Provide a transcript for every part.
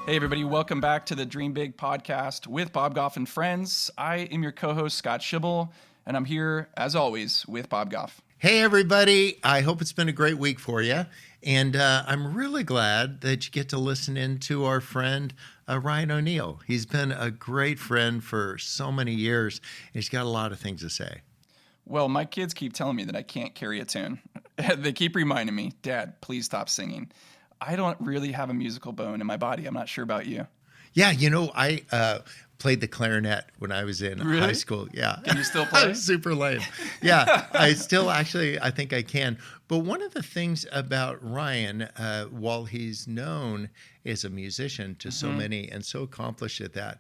Hey, everybody. Welcome back to the Dream Big podcast with Bob Goff and friends. I am your co-host, Scott Schibel, and I'm here, as always, with Bob Goff. Hey, everybody. I hope it's been a great week for you. And I'm really glad that you get to listen in to our friend, Ryan O'Neill. He's been a great friend for so many years. He's got a lot of things to say. Well, my kids keep telling me that I can't carry a tune. They keep reminding me, Dad, please stop singing. I don't really have a musical bone in my body. I'm not sure about you. Yeah, I played the clarinet when I was in high school. Yeah. Can you still play? Super lame. Yeah, I still actually, I think I can. But one of the things about Ryan, while he's known as a musician to so many and so accomplished at that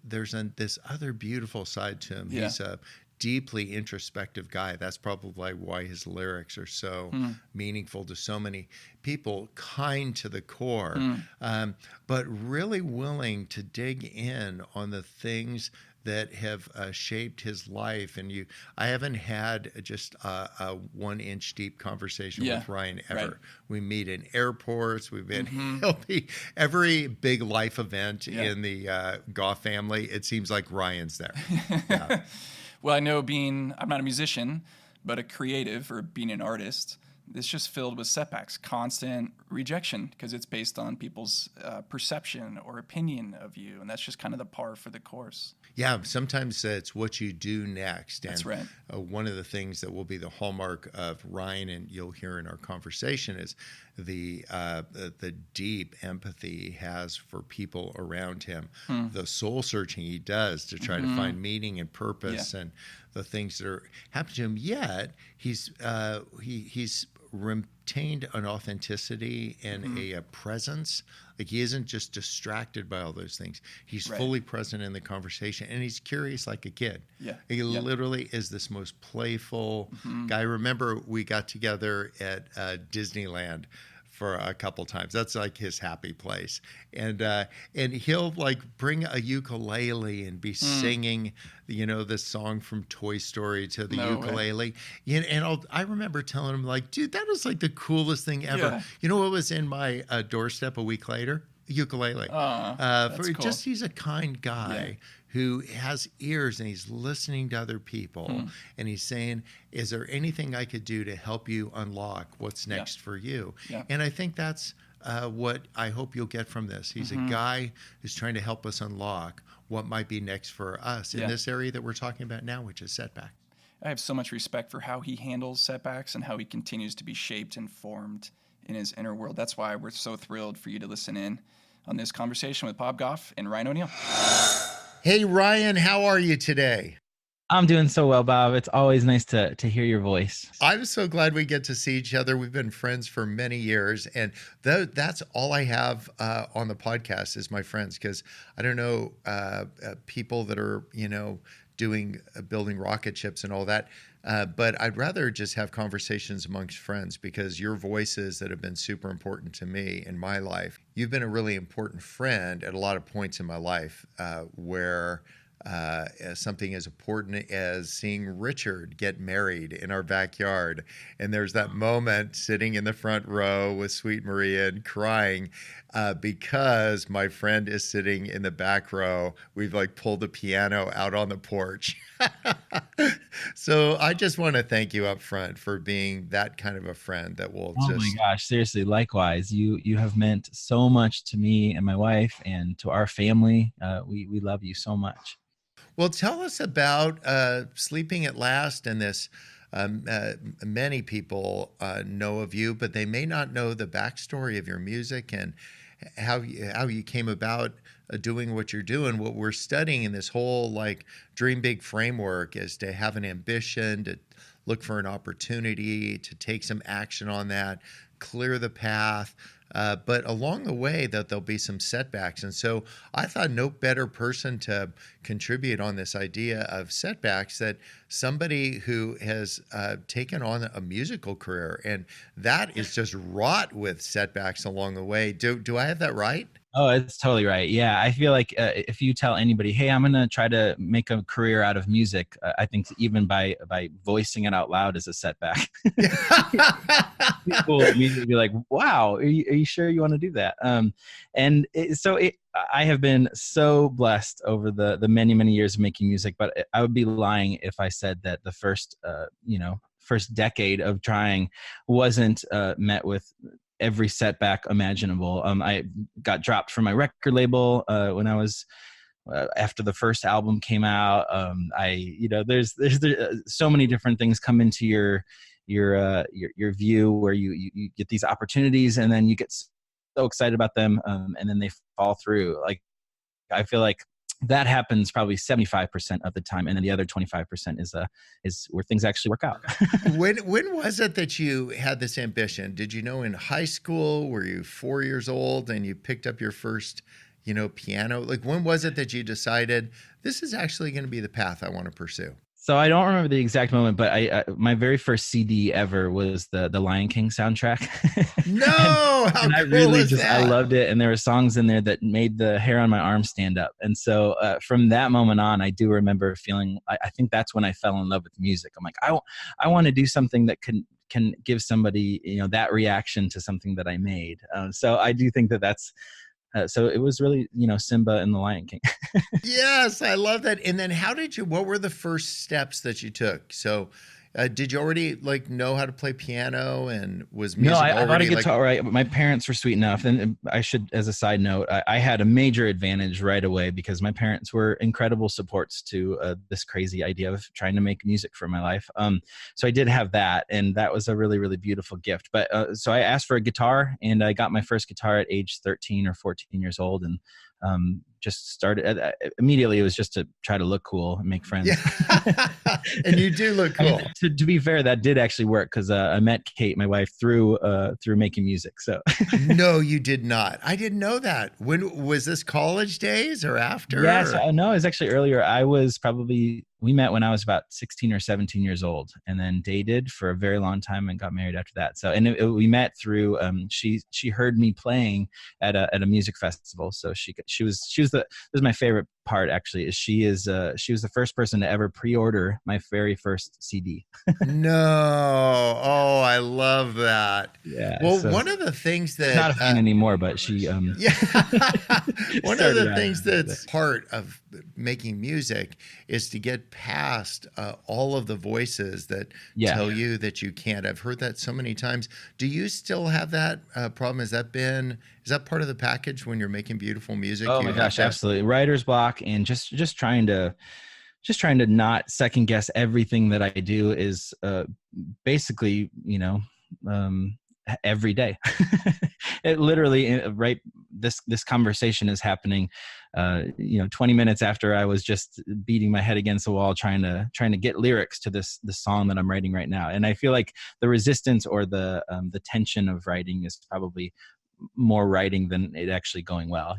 there's this other beautiful side to him. Yeah. He's a deeply introspective guy. That's probably why his lyrics are so meaningful to so many people, kind to the core, but really willing to dig in on the things that have shaped his life. And I haven't had just a 1-inch deep conversation with Ryan ever. Right. We meet in airports. We've been every big life event in the Goff family. It seems like Ryan's there. Yeah. Well, I know I'm not a musician, but a creative or being an artist, it's just filled with setbacks, constant rejection, because it's based on people's perception or opinion of you. And that's just kind of the par for the course. Yeah, sometimes it's what you do next. That's right. One of the things that will be the hallmark of Ryan, and you'll hear in our conversation, is the deep empathy he has for people around him, the soul searching he does to try to find meaning and purpose and the things that are happening to him. Yet he's retained an authenticity and a presence. Like, he isn't just distracted by all those things. He's fully present in the conversation, and he's curious like a kid. Yeah. He literally is this most playful guy. I remember we got together at Disneyland for a couple times. That's like his happy place. And he'll like bring a ukulele and be singing, this song from Toy Story to the ukulele. And I remember telling him, like, dude, that was like the coolest thing ever. Yeah. You know what was in my doorstep a week later? Ukulele. That's cool. Just he's a kind guy who has ears, and he's listening to other people, and he's saying, is there anything I could do to help you unlock what's next for you? Yeah. And I think that's what I hope you'll get from this. He's a guy who's trying to help us unlock what might be next for us in this area that we're talking about now, which is setback. I have so much respect for how he handles setbacks and how he continues to be shaped and formed in his inner world. That's why we're so thrilled for you to listen in on this conversation with Bob Goff and Ryan O'Neill. Hey, Ryan, how are you today? I'm doing so well, Bob. It's always nice to hear your voice. I'm so glad we get to see each other. We've been friends for many years, and that's all I have on the podcast is my friends, because I don't know people that are, building rocket ships and all that. But I'd rather just have conversations amongst friends, because your voices that have been super important to me in my life. You've been a really important friend at a lot of points in my life where something as important as seeing Richard get married in our backyard. And there's that moment sitting in the front row with Sweet Maria and crying because my friend is sitting in the back row. We've like pulled the piano out on the porch. So I just want to thank you up front for being that kind of a friend that will Oh my gosh, seriously, likewise. You have meant so much to me and my wife and to our family. We love you so much. Well, tell us about Sleeping at Last and this. Many people know of you, but they may not know the backstory of your music and how you came about doing what you're doing. What we're studying in this whole like Dream Big framework is to have an ambition, to look for an opportunity, to take some action on that, clear the path. But along the way that there'll be some setbacks. And so I thought no better person to contribute on this idea of setbacks that somebody who has taken on a musical career. And that is just wrought with setbacks along the way. Do I have that right? Oh, it's totally right. Yeah, I feel like if you tell anybody, "Hey, I'm gonna try to make a career out of music," I think even by voicing it out loud is a setback. People will immediately be like, "Wow, are you sure you want to do that?" I have been so blessed over the many years of making music, but I would be lying if I said that the first decade of trying wasn't met with every setback imaginable. I got dropped from my record label when I was after the first album came out. There's so many different things come into your view where you get these opportunities and then you get so excited about them, and then they fall through. Like, I feel like that happens probably 75% of the time, and then the other 25% is where things actually work out. When was it that you had this ambition? Did you know in high school? Were you 4 years old and you picked up your first, piano? Like, when was it that you decided this is actually going to be the path I want to pursue? So I don't remember the exact moment, but my very first CD ever was the Lion King soundtrack. No, how and I cool really is that? I loved it, and there were songs in there that made the hair on my arm stand up. And so from that moment on, I do remember feeling. I think that's when I fell in love with music. I'm like, I want to do something that can give somebody that reaction to something that I made. So I do think that's. So it was really, Simba and the Lion King. Yes, I love that. And then what were the first steps that you took? So did you already know how to play piano, and was music I bought a already guitar. Right, my parents were sweet enough, and I should, as a side note, I had a major advantage right away because my parents were incredible supports to this crazy idea of trying to make music for my life. So I did have that, and that was a really, really beautiful gift. But so I asked for a guitar, and I got my first guitar at age 13 or 14 years old, and just started immediately. It was just to try to look cool and make friends. Yeah. And you do look cool. To be fair, that did actually work because I met Kate, my wife, through making music. So No, you did not. I didn't know that. When was this, college days or after? yes, no, it was actually earlier. We met when I was about 16 or 17 years old, and then dated for a very long time and got married after that. So, and we met through, she heard me playing at a music festival. So this is my favorite part actually, is she was the first person to ever pre-order my very first CD. No. Oh, I love that. Yeah. Well, so one of the things that not a fan anymore, but she, yeah, one of the things that's part of making music is to get past all of the voices that tell you that you can't. I've heard that so many times. Do you still have that problem? Is that part of the package when you're making beautiful music? Oh my gosh, absolutely. Writer's block, and just trying to not second guess everything that I do is basically, every day. It literally, right, this conversation is happening 20 minutes after I was just beating my head against the wall trying to get lyrics to this song that I'm writing right now. And I feel like the resistance or the tension of writing is probably more writing than it actually going well.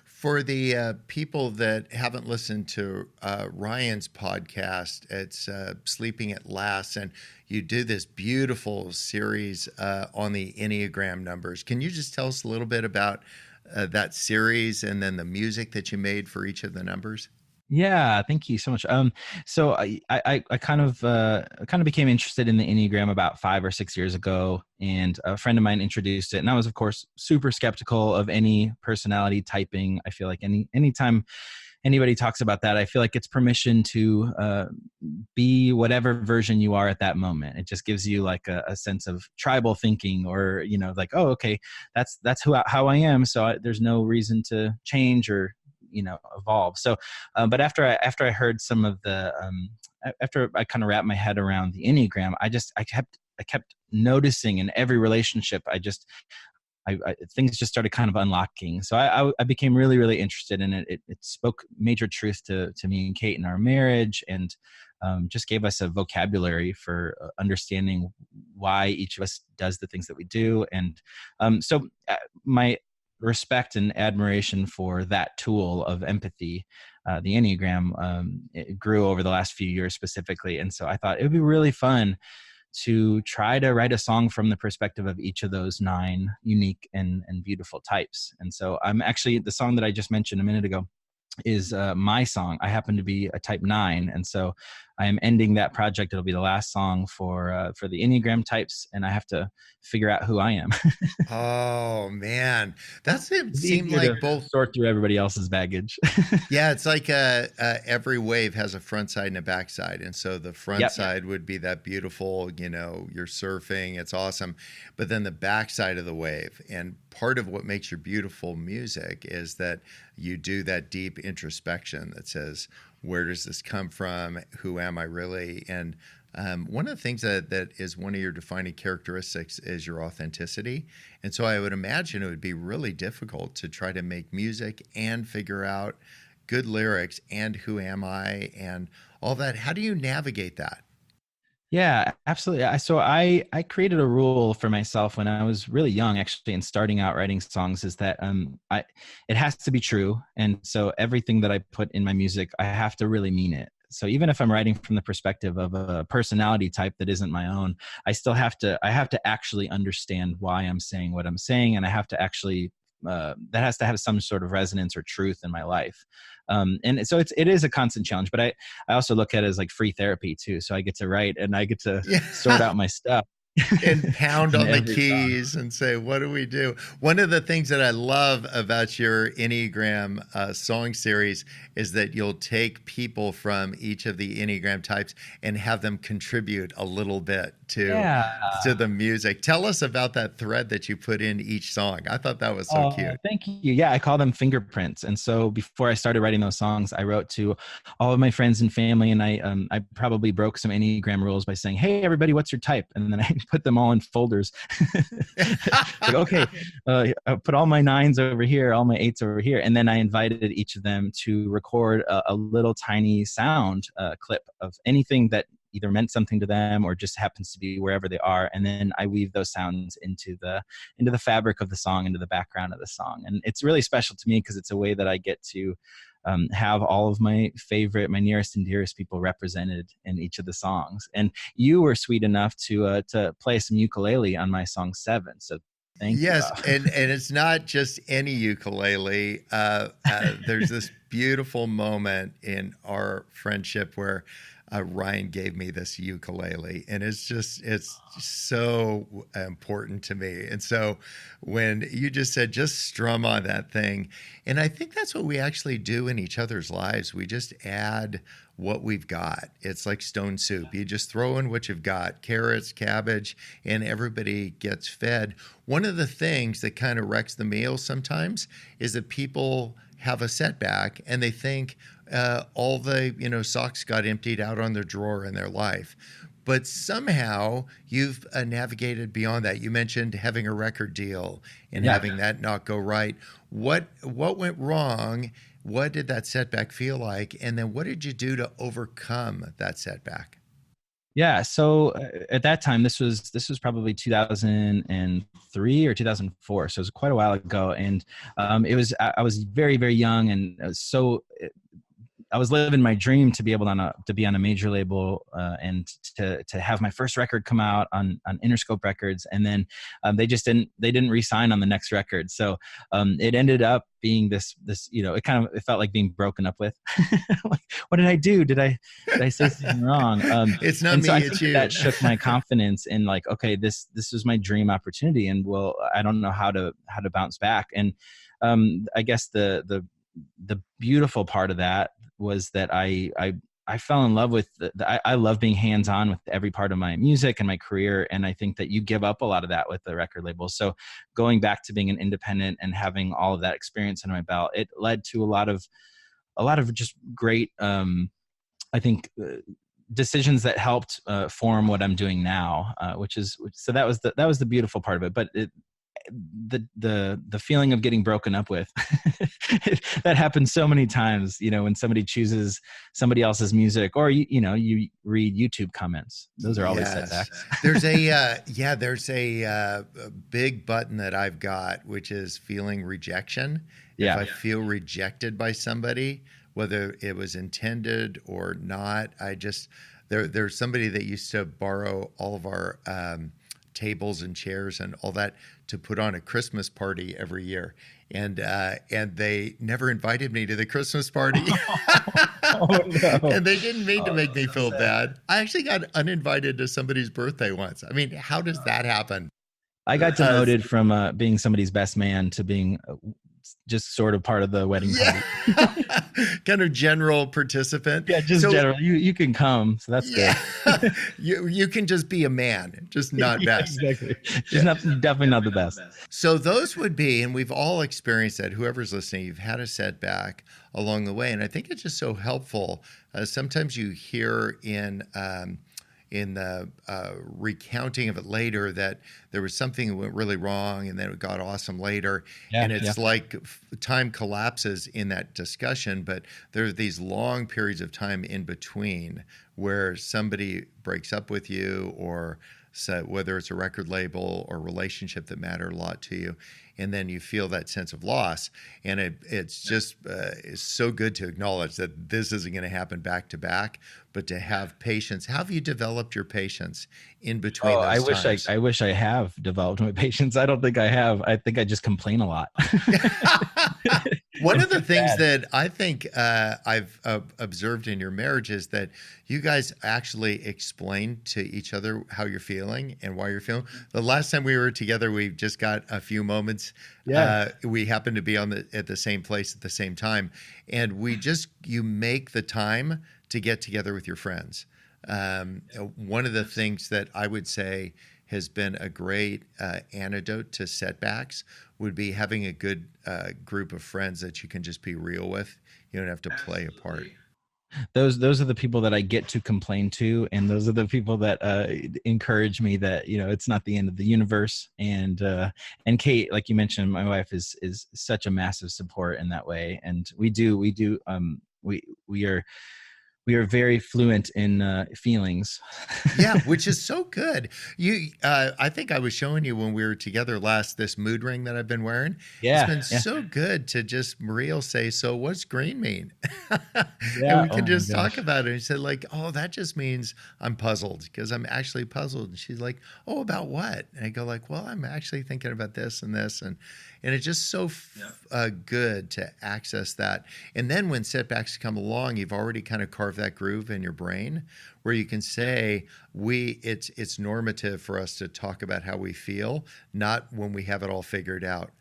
For the people that haven't listened to Ryan's podcast, it's Sleeping at Last, and you do this beautiful series on the Enneagram numbers. Can you just tell us a little bit about that series and then the music that you made for each of the numbers? Yeah, thank you so much. So I kind of became interested in the Enneagram about 5 or 6 years ago, and a friend of mine introduced it, and I was, of course, super skeptical of any personality typing. I feel like anytime anybody talks about that, I feel like it's permission to be whatever version you are at that moment. It just gives you like a sense of tribal thinking, or like, oh, okay, that's how I am. So there's no reason to change or evolve. So, but after I heard some of the, after I kind of wrapped my head around the Enneagram, I kept noticing in every relationship, things just started kind of unlocking. So I became really, really interested in it. It spoke major truth to me and Kate in our marriage, and just gave us a vocabulary for understanding why each of us does the things that we do. And so my respect and admiration for that tool of empathy, the Enneagram, it grew over the last few years specifically. And so I thought it would be really fun to try to write a song from the perspective of each of those 9 unique and beautiful types. And so I'm actually, the song that I just mentioned a minute ago is my song. I happen to be a type 9, and so I am ending that project. It'll be the last song for the Enneagram types, and I have to figure out who I am. Oh man, that's it. It's Seemed easier like to both. sort through everybody else's baggage. Yeah, it's like every wave has a front side and a back side. And so the front Yep. side would be that beautiful, you're surfing, it's awesome. But then the back side of the wave, and part of what makes your beautiful music is that you do that deep introspection that says, where does this come from? Who am I really? And one of the things that is one of your defining characteristics is your authenticity. And so I would imagine it would be really difficult to try to make music and figure out good lyrics and who am I and all that. How do you navigate that? Yeah, absolutely. So I created a rule for myself when I was really young, actually, and starting out writing songs, is that it has to be true, and so everything that I put in my music, I have to really mean it. So even if I'm writing from the perspective of a personality type that isn't my own, I have to actually understand why I'm saying what I'm saying, and I have to actually that has to have some sort of resonance or truth in my life. And so it is a constant challenge, but I also look at it as like free therapy too. So I get to write and I get to sort Yeah. out my stuff. And pound in on the every song. keys and say, what do we do? One of the things that I love about your Enneagram song series is that you'll take people from each of the Enneagram types and have them contribute a little bit Yeah. to the music. Tell us about that thread that you put in each song. I thought that was so cute. Thank you. Yeah, I call them fingerprints. And so before I started writing those songs, I wrote to all of my friends and family, and I probably broke some Enneagram rules by saying, "Hey, everybody, what's your type?" And then I put them all in folders. Like, okay, I put all my 9s over here, all my 8s over here, and then I invited each of them to record a little tiny sound clip of anything that either meant something to them or just happens to be wherever they are, and then I weave those sounds into the fabric of the song, into the background of the song. And it's really special to me because it's a way that I get to have all of my nearest and dearest people represented in each of the songs. And you were sweet enough to play some ukulele on my song 7, so thank you. Yes, and it's not just any ukulele. There's this beautiful moment in our friendship where Ryan gave me this ukulele, and it's so important to me. And so when you just said, just strum on that thing, and I think that's what we actually do in each other's lives. We just add what we've got. It's like stone soup. You just throw in what you've got, carrots, cabbage, and everybody gets fed. One of the things that kind of wrecks the meal sometimes is that people have a setback and they think all the socks got emptied out on their drawer in their life. But somehow you've navigated beyond that. You mentioned having a record deal and having that not go right. What went wrong? What did that setback feel like? And then what did you do to overcome that setback? Yeah. So at that time, this was probably 2003 or 2004. So it was quite a while ago. And I was very, very young, and I was living my dream to be able to be on a major label and to have my first record come out on Interscope Records, and then they didn't re-sign on the next record. So it ended up being this it felt like being broken up with. Like, what did I do? Did I say something wrong? It's not and me, so I it's think you. that shook my confidence in like, okay, this was my dream opportunity, and I don't know how to bounce back. And I guess the beautiful part of that was that I fell in love with I love being hands-on with every part of my music and my career. And I think that you give up a lot of that with the record label. So going back to being an independent and having all of that experience under my belt, it led to a lot of just great, I think, decisions that helped form what I'm doing now, so that was the beautiful part of it. But the feeling of getting broken up with that happens so many times, when somebody chooses somebody else's music, or you read YouTube comments. Those are always setbacks. There's a big button that I've got, which is feeling rejection. If I feel rejected by somebody, whether it was intended or not, there's somebody that used to borrow all of our tables and chairs and all that to put on a Christmas party every year, and they never invited me to the Christmas party. Oh, no. And they didn't mean to make me feel bad. I actually got uninvited to somebody's birthday once. I mean, how does that happen? I got demoted from being somebody's best man to being just sort of part of the wedding party. Kind of general participant. Yeah, just general. You can come, so that's good. you can just be a man, just not best. Exactly. Just definitely not the best. So those would be, and we've all experienced that. Whoever's listening, you've had a setback along the way, and I think it's just so helpful. Sometimes you hear in the recounting of it later that there was something that went really wrong and then it got awesome later. And it's like time collapses in that discussion, but there are these long periods of time in between where somebody breaks up with you, or whether it's a record label or relationship that matter a lot to you. And then you feel that sense of loss. And it's just it's so good to acknowledge that this isn't going to happen back to back, but to have patience. How have you developed your patience in between those times? I wish I have developed my patience. I don't think I have. I think I just complain a lot. One of the things that I think I've observed in your marriage is that you guys actually explain to each other how you're feeling and why you're feeling. The last time we were together, we just got a few moments. We happened to be at the same place at the same time, and you make the time to get together with your friends. One of the things that I would say has been a great antidote to setbacks would be having a good group of friends that you can just be real with. You don't have to play a part. Those are the people that I get to complain to, and those are the people that encourage me that it's not the end of the universe. And Kate, like you mentioned, my wife is such a massive support in that way, and we are very fluent in feelings. Yeah, which is so good. I think I was showing you when we were together last, this mood ring that I've been wearing. Yeah, it's been so good to just Maria say, "So what's green mean?" Yeah, and we can just talk about it. And she said, like, "Oh, that just means I'm puzzled because I'm actually puzzled." And she's like, "Oh, about what?" And I go like, "Well, I'm actually thinking about this and this." And it's just so good to access that. And then when setbacks come along, you've already kind of carved that groove in your brain where you can say, it's normative for us to talk about how we feel, not when we have it all figured out.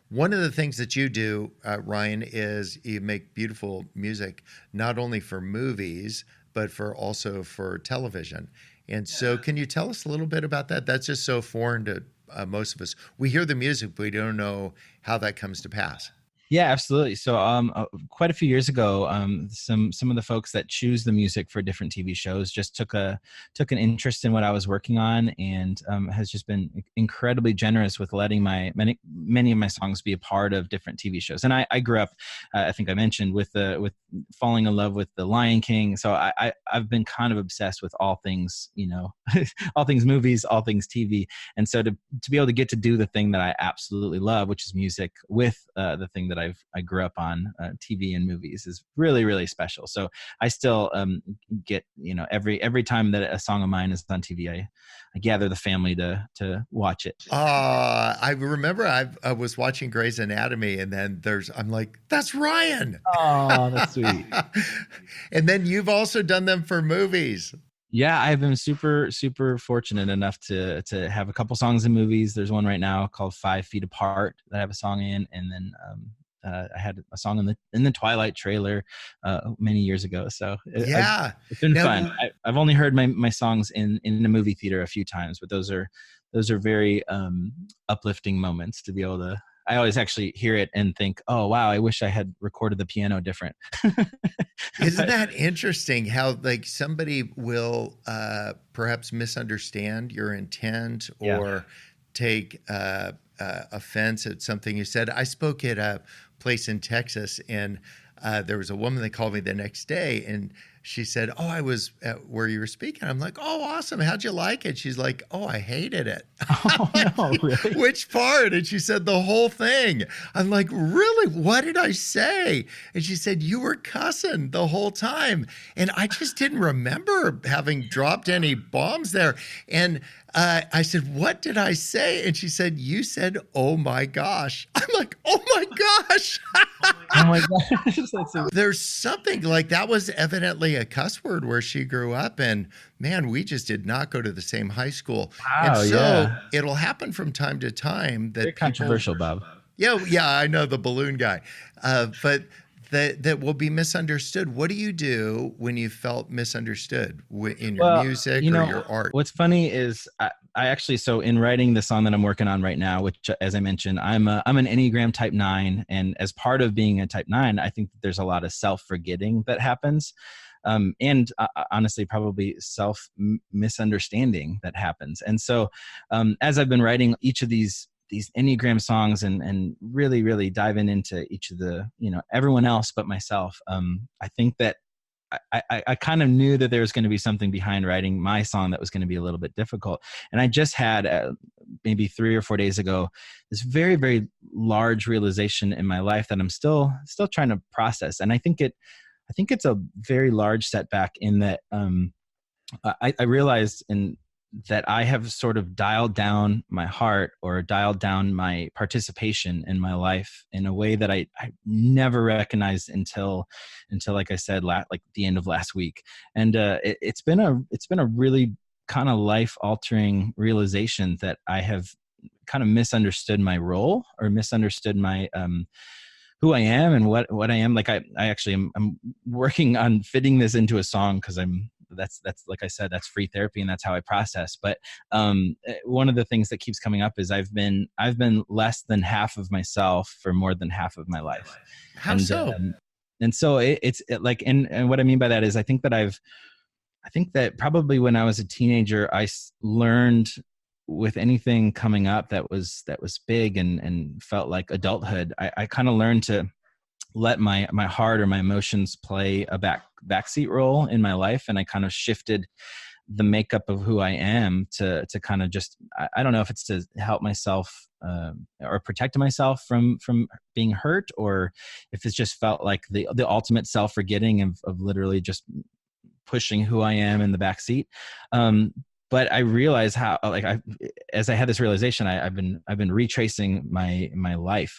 One of the things that you do, Ryan, is you make beautiful music, not only for movies, but also for television. And so can you tell us a little bit about that? That's just so foreign to most of us. We hear the music, but we don't know how that comes to pass. Yeah, absolutely. So quite a few years ago, some of the folks that choose the music for different TV shows just took an interest in what I was working on, and has just been incredibly generous with letting many of my songs be a part of different TV shows. And I grew up, I think I mentioned, with falling in love with The Lion King. So I've been kind of obsessed with all things, all things movies, all things TV. And so to be able to get to do the thing that I absolutely love, which is music, with the thing that I grew up on, TV and movies, is really, really special. So I still get, every time that a song of mine is on TV, I gather the family to watch it. I remember I was watching Grey's Anatomy, and then I'm like, that's Ryan. Oh, that's sweet. And then you've also done them for movies. Yeah, I've been super, super fortunate enough to have a couple songs in movies. There's one right now called 5 Feet Apart that I have a song in, and then I had a song in the Twilight trailer many years ago. So it's been fun. I've only heard my songs in the movie theater a few times, but those are very uplifting moments to be able to. I always actually hear it and think, oh, wow, I wish I had recorded the piano different. Isn't that interesting how somebody will perhaps misunderstand your intent or take offense at something you said? I spoke at a place in Texas, and there was a woman that called me the next day, and she said, "Oh, I was at where you were speaking." I'm like, "Oh, awesome. How'd you like it?" She's like, "Oh, I hated it." Oh no, really? Which part? And she said, "The whole thing." I'm like, "Really? What did I say?" And she said, "You were cussing the whole time." And I just didn't remember having dropped any bombs there. And I said, "What did I say?" And she said, "You said, 'Oh my gosh.'" I'm like, "Oh my gosh." Oh my gosh. That's so There's something like that was evidently a cuss word where she grew up. And man, we just did not go to the same high school. And wow, so yeah. it'll happen from time to time that Very people, controversial, Bob. yeah, I know, the balloon guy, but that will be misunderstood. What do you do when you felt misunderstood in your Well, music you or know, your art? what's funny is I actually, so in writing the song that I'm working on right now, which, as I mentioned, I'm an Enneagram type 9. And as part of being a type 9, I think that there's a lot of self-forgetting that happens. And honestly, probably misunderstanding that happens. And so as I've been writing each of these Enneagram songs and really, really diving into each of the, everyone else but myself, I think that I kind of knew that there was going to be something behind writing my song that was going to be a little bit difficult. And I just had maybe 3 or 4 days ago, this very, very large realization in my life that I'm still trying to process. And I think it's a very large setback in that I realized that I have sort of dialed down my heart or dialed down my participation in my life in a way that I never recognized until like I said, like the end of last week. And it's been a really kind of life altering realization that I have kind of misunderstood my role or misunderstood my who I am and what I am. Like I actually I'm working on fitting this into a song because that's like I said, that's free therapy and that's how I process. But one of the things that keeps coming up is I've been less than half of myself for more than half of my life. How so? And so it's like, and what I mean by that is I think that probably when I was a teenager, I learned with anything coming up that was big and felt like adulthood, I kind of learned to let my heart or my emotions play a backseat role in my life. And I kind of shifted the makeup of who I am to kind of just, I don't know if it's to help myself or protect myself from being hurt, or if it's just felt like the ultimate self-forgetting of literally just pushing who I am in the backseat. But I realized how, like, as I had this realization, I've been retracing my life,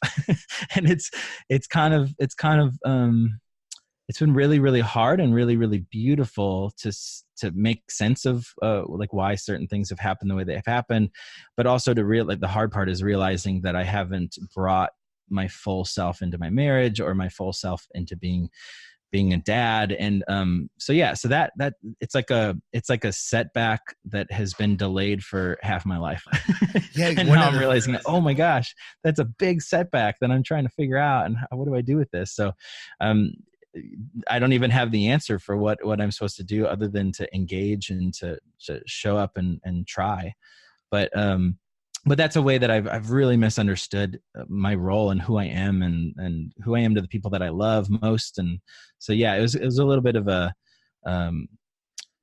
and it's been really, really hard and really, really beautiful to make sense of like why certain things have happened the way they have happened, but also to like the hard part is realizing that I haven't brought my full self into my marriage or my full self into being a dad. And so that it's like a setback that has been delayed for half my life. Yeah, and now I'm realizing that, oh my gosh, that's a big setback that I'm trying to figure out, and what do I do with this? So I don't even have the answer for what I'm supposed to do other than to engage and to show up and try. But that's a way that I've really misunderstood my role and who I am and who I am to the people that I love most. And so, yeah, it was a little bit of a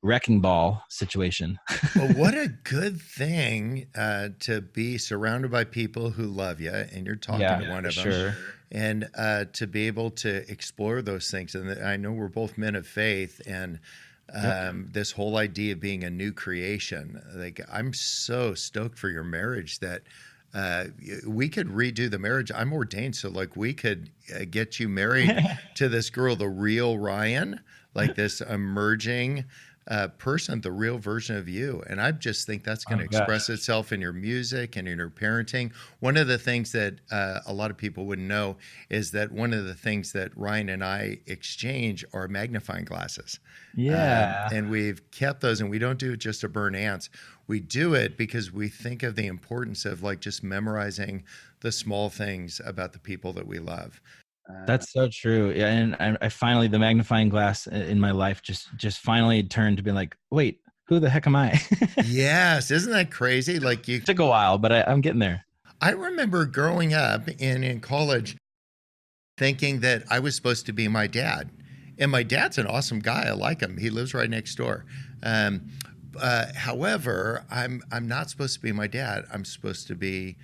wrecking ball situation. Well, what a good thing to be surrounded by people who love you, and you're talking to one of them. Sure. And to be able to explore those things. And I know we're both men of faith, and this whole idea of being a new creation, like, I'm so stoked for your marriage that we could redo the marriage. I'm ordained, so like we could get you married to this girl, the real Ryan, like this emerging person, the real version of you. And I just think that's going to express itself in your music and in your parenting. One of the things that a lot of people wouldn't know is that one of the things that Ryan and I exchange are magnifying glasses. Yeah. And we've kept those, and we don't do it just to burn ants. We do it because we think of the importance of like just memorizing the small things about the people that we love. That's so true. Yeah, and I finally, the magnifying glass in my life just finally turned to be like, wait, who the heck am I? Yes, isn't that crazy? Like, It took a while, but I'm getting there. I remember growing up in college thinking that I was supposed to be my dad. And my dad's an awesome guy. I like him. He lives right next door. However, I'm not supposed to be my dad. I'm supposed to be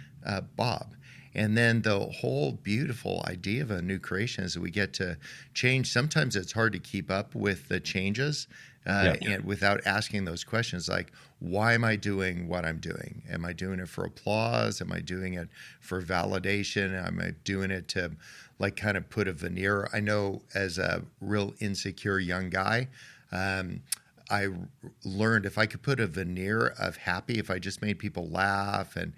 Bob. And then the whole beautiful idea of a new creation is that we get to change. Sometimes it's hard to keep up with the changes and without asking those questions like, why am I doing what I'm doing? Am I doing it for applause? Am I doing it for validation? Am I doing it to like kind of put a veneer? I know as a real insecure young guy, I learned if I could put a veneer of happy, if I just made people laugh and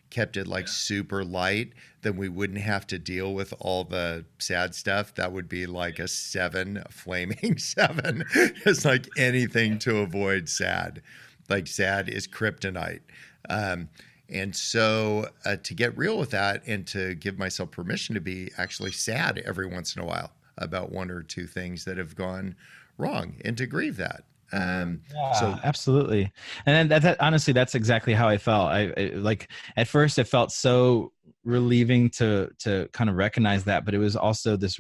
kept it like super light, then we wouldn't have to deal with all the sad stuff. That would be like a 7, a flaming 7. It's like anything to avoid sad. Like sad is kryptonite. And so to get real with that and to give myself permission to be actually sad every once in a while about 1 or 2 things that have gone wrong and to grieve that. So absolutely. And then that honestly, that's exactly how I felt. I like at first it felt so relieving to kind of recognize that, but it was also this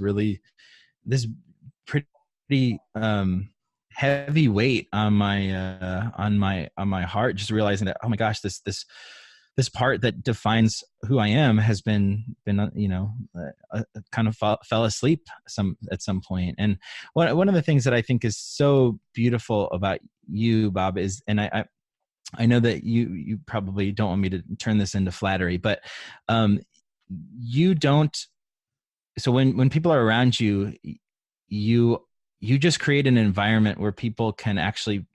pretty heavy weight on my heart, just realizing that, oh my gosh, this part that defines who I am has been kind of fell asleep at some point. And one of the things that I think is so beautiful about you, Bob, is, and I know that you probably don't want me to turn this into flattery, but you don't. So when people are around you, you just create an environment where people can actually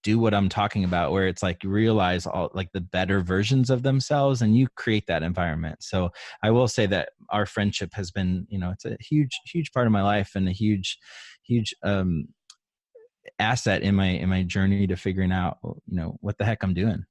do what I'm talking about, where it's like you realize all like the better versions of themselves, and you create that environment. So I will say that our friendship has been, it's a huge part of my life and a huge asset in my journey to figuring out, what the heck I'm doing.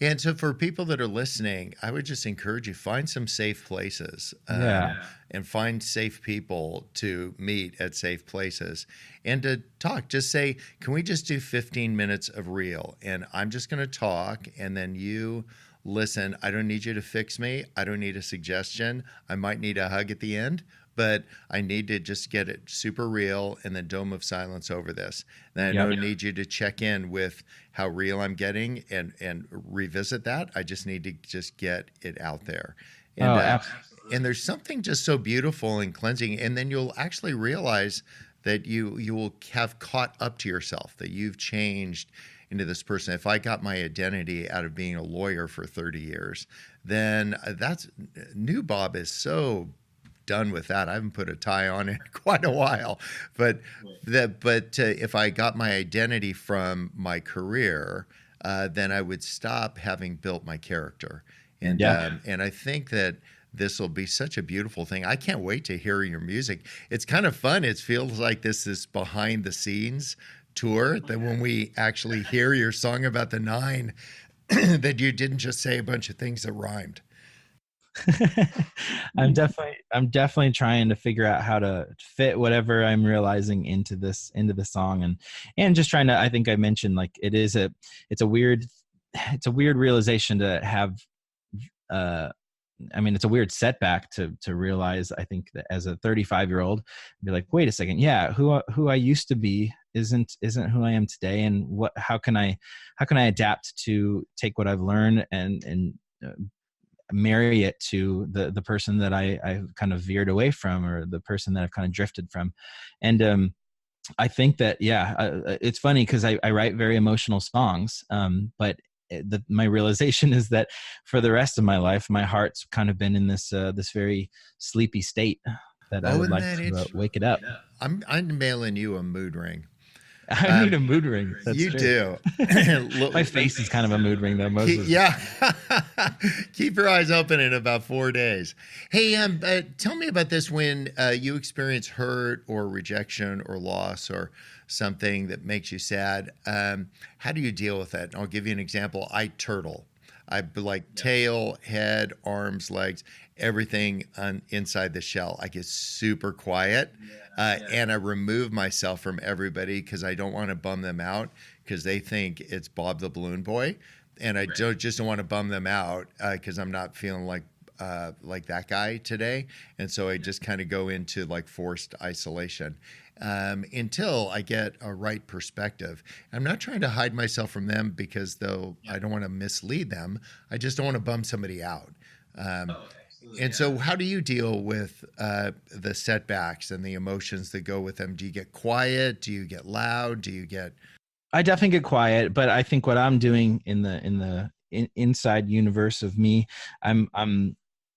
And so for people that are listening, I would just encourage you, find some safe places and find safe people to meet at safe places and to talk. Just say, can we just do 15 minutes of real? And I'm just going to talk and then you listen. I don't need you to fix me. I don't need a suggestion. I might need a hug at the end, but I need to just get it super real and then dome of silence over this. And I don't need you to check in with how real I'm getting and revisit that. I just need to just get it out there. And, and there's something just so beautiful and cleansing. And then you'll actually realize that you will have caught up to yourself, that you've changed into this person. If I got my identity out of being a lawyer for 30 years, then new Bob is so done with that. I haven't put a tie on in quite a while, but if I got my identity from my career, then I would stop having built my character. And I think that this will be such a beautiful thing. I can't wait to hear your music. It's kind of fun. It feels like this is behind the scenes tour, that when we actually hear your song about the 9, that you didn't just say a bunch of things that rhymed. I'm definitely trying to figure out how to fit whatever I'm realizing into the song, and just trying to, I think I mentioned, like, it's a weird realization to have. I mean, it's a weird setback to realize, I think, that as a 35-year-old, be like, wait a second, who I used to be isn't who I am today, and how can I adapt to take what I've learned and marry it to the person that I've kind of veered away from, or the person that I've kind of drifted from. And I think that, it's funny because I write very emotional songs, but my realization is that for the rest of my life, my heart's kind of been in this very sleepy state that I would like to wake it up. I'm mailing you a mood ring. I need a mood ring. That's you true. Do. My face is kind of a mood ring, though. Keep your eyes open in about 4 days. Hey, tell me about this when you experience hurt or rejection or loss or something that makes you sad. How do you deal with that? And I'll give you an example. I turtle. I like tail, head, arms, legs, everything inside the shell. I get super quiet. And I remove myself from everybody because I don't want to bum them out because they think it's Bob the Balloon Boy. And I just don't want to bum them out because I'm not feeling like that guy today. And so I just kind of go into like forced isolation. until I get a right perspective. I'm not trying to hide myself from them because though I don't want to mislead them, I just don't want to bum somebody out. And so how do you deal with the setbacks and the emotions that go with them? Do you get quiet? Do you get loud? Do you get... I definitely get quiet, but I think what I'm doing in inside universe of me, I'm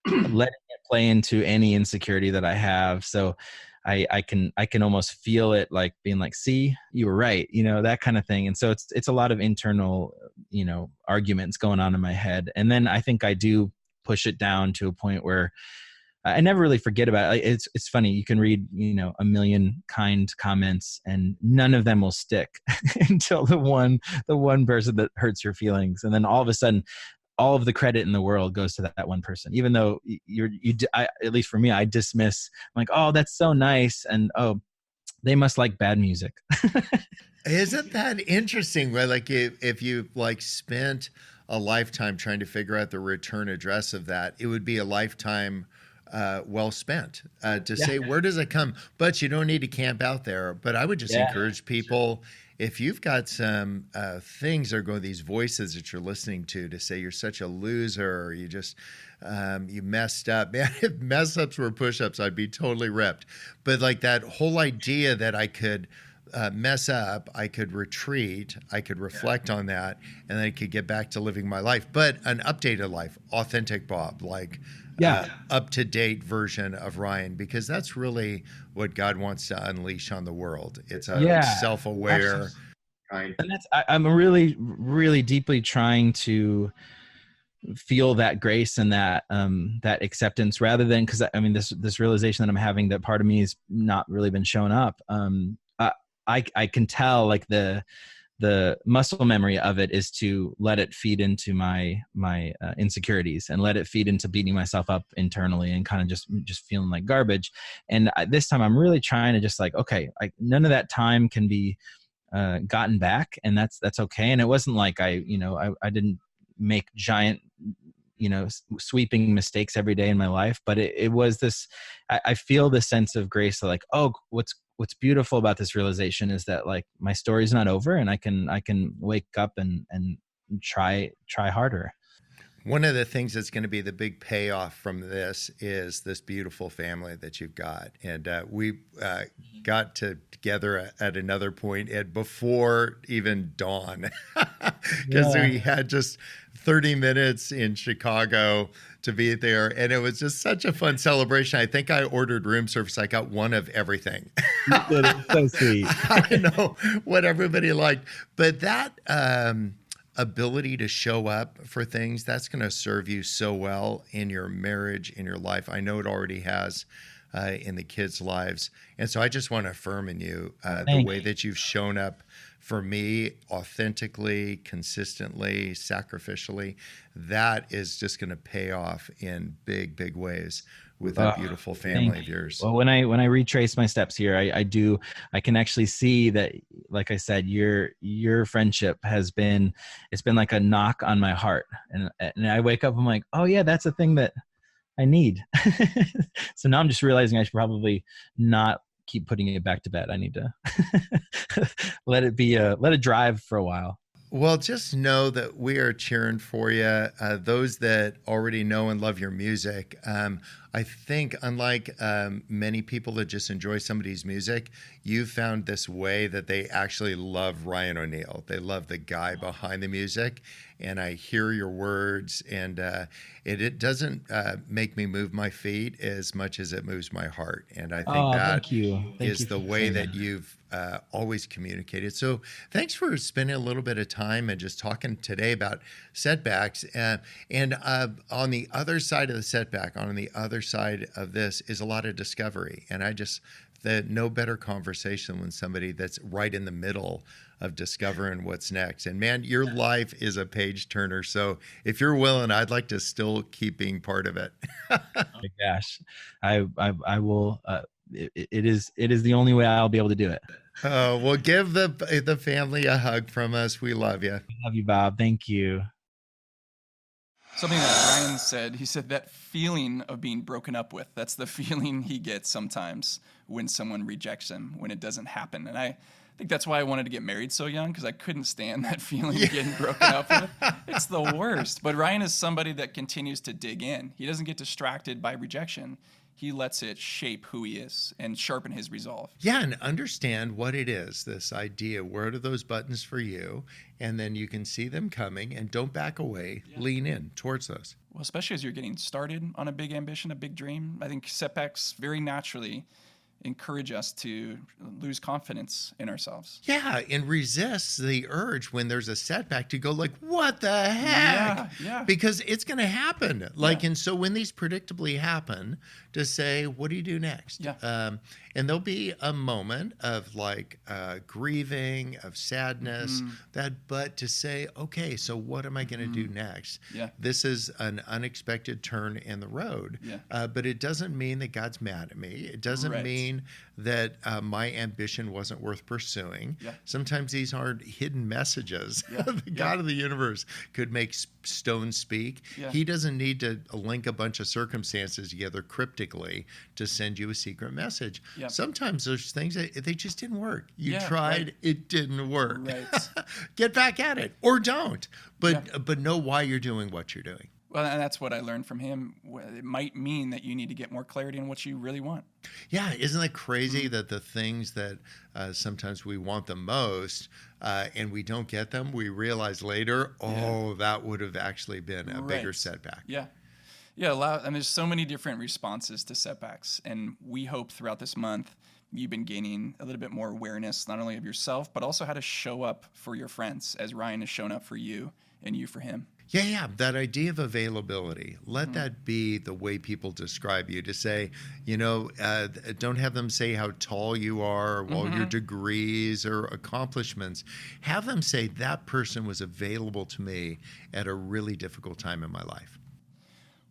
letting it play into any insecurity that I have. So I can almost feel it, like being like, see, you were right, that kind of thing. And so it's a lot of internal, arguments going on in my head. And then I think I do push it down to a point where I never really forget about it. It's funny. You can read, a million kind comments and none of them will stick until the one person that hurts your feelings. And then all of a sudden, all of the credit in the world goes to that one person, even though at least for me, I dismiss, I'm like, oh, that's so nice. And, oh, they must like bad music. Isn't that interesting? Right? Like if you spent a lifetime trying to figure out the return address of that, it would be a lifetime well spent to say, where does it come? But you don't need to camp out there. But I would just encourage people, if you've got some things that are going, these voices that you're listening to say you're such a loser, or you just, you messed up. Man, if mess ups were push-ups, I'd be totally ripped. But like that whole idea that I could mess up, I could retreat, I could reflect on that, and then I could get back to living my life, but an updated life, authentic Bob, up-to-date version of Ryan, because that's really what God wants to unleash on the world. It's a self-aware kind. And I'm really, really deeply trying to feel that grace and that acceptance, rather than, because this realization that I'm having, that part of me has not really been showing up. I can tell, like the muscle memory of it is to let it feed into my insecurities, and let it feed into beating myself up internally and kind of just feeling like garbage. And this time I'm really trying to just like, okay, none of that time can be gotten back, and that's okay. And it wasn't like I didn't make giant, sweeping mistakes every day in my life, but it was this, I feel this sense of grace that like, oh, what's beautiful about this realization is that like my story's not over, and I can wake up and try harder. One of the things that's going to be the big payoff from this is this beautiful family that you've got. And we got together at another point before even dawn, because we had just 30 minutes in Chicago to be there. And it was just such a fun celebration. I think I ordered room service. I got one of everything. It's so sweet. I don't know what everybody liked, but that ability to show up for things, that's going to serve you so well in your marriage, in your life. I know it already has in the kids' lives. And so I just want to affirm in you the way that you've shown up for me, authentically, consistently, sacrificially. That is just going to pay off in big, big ways with that beautiful family of yours. Well, when I retrace my steps here, I can actually see that, like I said, your friendship it's been like a knock on my heart, and I wake up, I'm like, oh yeah, that's a thing that I need. So now I'm just realizing I should probably not keep putting it back to bed. I need to let it drive for a while. Well, just know that we are cheering for you. Those that already know and love your music, I think unlike many people that just enjoy somebody's music, you found this way that they actually love Ryan O'Neal. They love the guy behind the music. And I hear your words, and it doesn't make me move my feet as much as it moves my heart. And I think that is the way that you've always communicated. So thanks for spending a little bit of time and just talking today about setbacks. And on the other side of the setback, on the other side of this is a lot of discovery. And no better conversation than somebody that's right in the middle of discovering what's next. And man, your life is a page turner. So if you're willing, I'd like to still keep being part of it. Oh my gosh, I will. It is the only way I'll be able to do it. Well, give the family a hug from us. We love you. Love you, Bob. Thank you. Something that Ryan said, he said that feeling of being broken up with, that's the feeling he gets sometimes when someone rejects him, when it doesn't happen. And I think that's why I wanted to get married so young, because I couldn't stand that feeling of getting broken up with. It's the worst. But Ryan is somebody that continues to dig in. He doesn't get distracted by rejection. He lets it shape who he is and sharpen his resolve. Yeah, and understand what it is, this idea. Where are those buttons for you? And then you can see them coming, and don't back away. Yeah. Lean in towards those. Well, especially as you're getting started on a big ambition, a big dream, I think setbacks very naturally encourage us to lose confidence in ourselves. Yeah, and resist the urge when there's a setback to go like, what the heck? Yeah. Because it's going to happen. And so when these predictably happen, to say, what do you do next? Yeah. And there'll be a moment of grieving, of sadness, but to say, okay, so what am I going to do next? Yeah. This is an unexpected turn in the road. Yeah. But it doesn't mean that God's mad at me. It doesn't mean that my ambition wasn't worth pursuing. Yeah. Sometimes these aren't hidden messages. The God of the universe could make stones speak. Yeah. He doesn't need to link a bunch of circumstances together cryptically to send you a secret message. Yeah. Sometimes there's things that they just didn't work. You tried, it didn't work. Right. Get back at it or don't. But know why you're doing what you're doing. Well, and that's what I learned from him. It might mean that you need to get more clarity on what you really want. Yeah, isn't that crazy that the things that sometimes we want the most and we don't get them, we realize later, that would have actually been a bigger setback. Yeah. Yeah, and there's so many different responses to setbacks. And we hope throughout this month, you've been gaining a little bit more awareness, not only of yourself, but also how to show up for your friends as Ryan has shown up for you and you for him. Yeah. That idea of availability, let that be the way people describe you, to say, don't have them say how tall you are or your degrees or accomplishments. Have them say that person was available to me at a really difficult time in my life.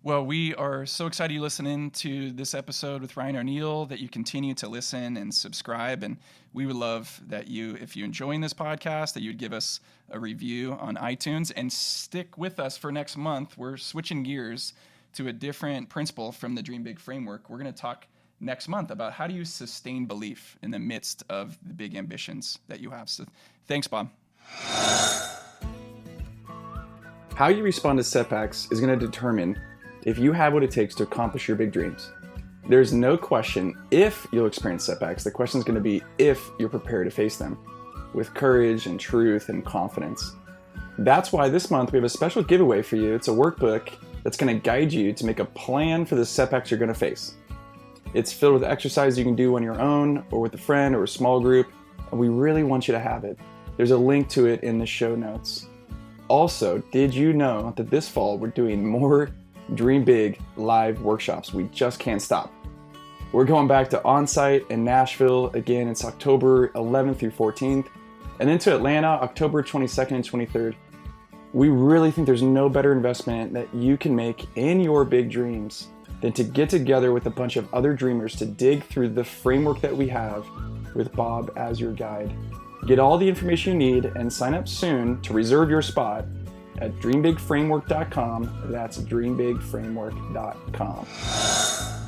Well, we are so excited you listen in to this episode with Ryan O'Neill, that you continue to listen and subscribe. And we would love that you, if you're enjoying this podcast, that you'd give us a review on iTunes and stick with us for next month. We're switching gears to a different principle from the Dream Big framework. We're going to talk next month about how do you sustain belief in the midst of the big ambitions that you have. So thanks, Bob. How you respond to setbacks is going to determine if you have what it takes to accomplish your big dreams. There's no question if you'll experience setbacks. The question is going to be if you're prepared to face them with courage and truth and confidence. That's why this month we have a special giveaway for you. It's a workbook that's going to guide you to make a plan for the setbacks you're going to face. It's filled with exercises you can do on your own or with a friend or a small group, and we really want you to have it. There's a link to it in the show notes. Also, did you know that this fall we're doing more Dream Big live workshops? We just can't stop. We're going back to on-site in Nashville again. It's October 11th through 14th, and then to Atlanta, October 22nd and 23rd. We really think there's no better investment that you can make in your big dreams than to get together with a bunch of other dreamers to dig through the framework that we have with Bob as your guide. Get all the information you need and sign up soon to reserve your spot at dreambigframework.com. That's dreambigframework.com.